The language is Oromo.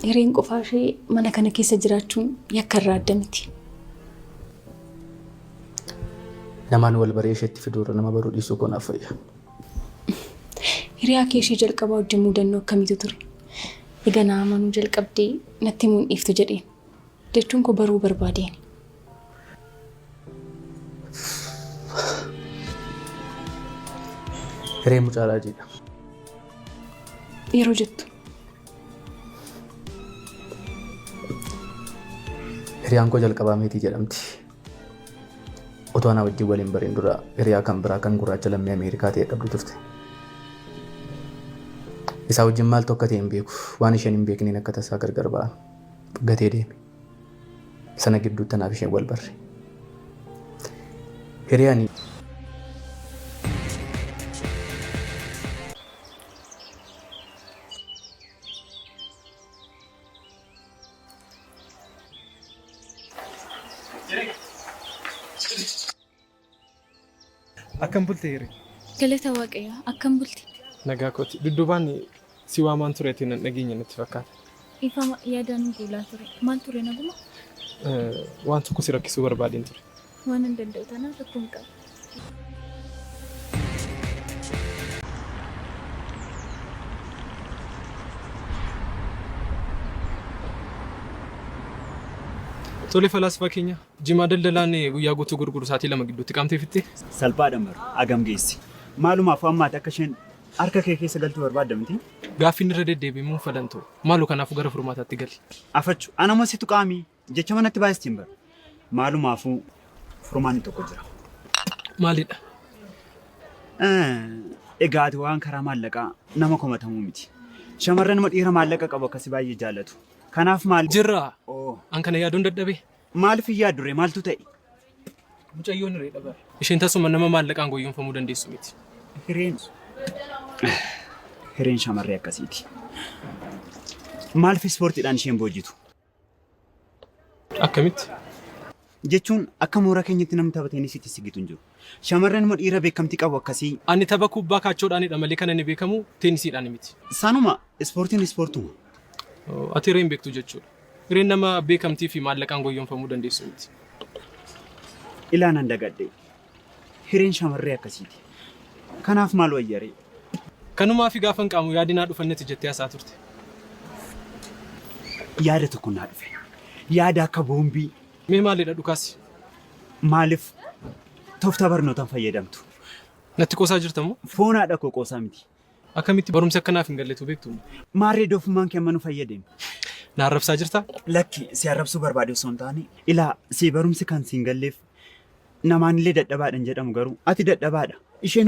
Hireen qofaa ishee mana kana keessa jiraachuun yakka irraa adda miti. Namaan wal baree isheetti fiduura nama baruu dhiisuu kanaaf fayya. Hiriyaa kee ishee jalqabaa wajjin mudannoo akkamiitu ture? Egaa na amanuu jalqabdee natti himuun dhiiftu jedheen. Jechuun koo baruu barbaadeen. Hiree mucaa raajiidha. Yeroo jettu. Hiriyaan koo jalqabaa meetii jedhamti. Otoo ana wajjin waliin bareen dura hiriyaa kan biraa kan gurraacha lammii Ameerikaa ta'e qabdu turte. Isaa wajjin maal tokko ta'e hin beeku. Waan isheen hin beekneen akka tasaa gargar ba'an. Gatee deeme. Sana gidduutti anaaf isheen wal barre. Hiriyaan Akkam bultee hiri? Galata Waaqayyaa akkam bulti? Nagaa kooti. Dudduubaan si waamaan tureetiin nan dhageenya natti fakkaata. Ifama yaadaan guulaa ture. Maal ture naguma? Waan tokko si rakkisuu barbaadeen ture. Waan hin danda'u tanaaf rakkoo hin qabu. Tole falaasfaa keenya jimaa daldalaan guyyaa guutuu gurguru sa'aatii 2 gidduutti qaamtee fitte. Salphaadhaan bara agam geessi. Maalumaaf ammaati akka isheen harka kee keessa galtu barbaadamti. Gaaffiin irra deddeebi'uun fadantu. Maalu kanaafuu gara furmaataatti gali. Afachu anama situ qaami jecha manatti baay'istiin bara. Maalumaafuu furmaanni tokko jira. Maalidha? Egaa ati waan karaa maallaqaa nama komatamuu miti. Shamarran dhiira maallaqa qabu akkasii baay'ee jaallatu. Kanaaf maal jirra? An kana yaaduun dadhabee. Maaliif yaadure maaltu ta'e? Mucayyoon irree dhabaa. Isheen tasuma nama maallaqaan goyyomfamuu dandeessu miti. Hireen shamarree akkasiiti. Maaliif ispoortiidhaan isheen boojitu? Akkamitti? Jechuun akka mooraa keenyatti namni taphateenis itti sigitu hin jiru. Shamarran dhiira beekamtii qabu akkasii. Ani tapha kubbaa kaachoodhaanidha malee kan inni beekamu teenisiidhaan miti. Sanuma ispoortiin ispoortuma. Ati hireen beektu jechuudha. Hireen nama beekamtii fi maallaqaan goyyomfamuu dandeessu miti. Ilaanan dagadhee. Hireen shamarree akkasiiti. Kanaaf maal wayyaree? Kanumaa fi gaafan qaamu yaadinaa dhufannetti jettee hasaa turte. Yaada tokko naa dhufe. Yaada akka boombii. Mee maalidha dhukaasi? Maaliif tooftaa barnootaan fayyadamtu? Natti qoosaa jirtamoo? Foonaadha koo qoosaa miti. Akkamitti barumsa akkanaaf hin galletu beektu? Maarree doofummaan kee manu fayyadame. Na arrabsaa jirtaa? Lakki si arrabsuu barbaade osoo hin taane ilaa si barumsi kan si hin galleef namaan illee dadhabaadhaan jedhamu garuu ati dadhabaadha. Isheen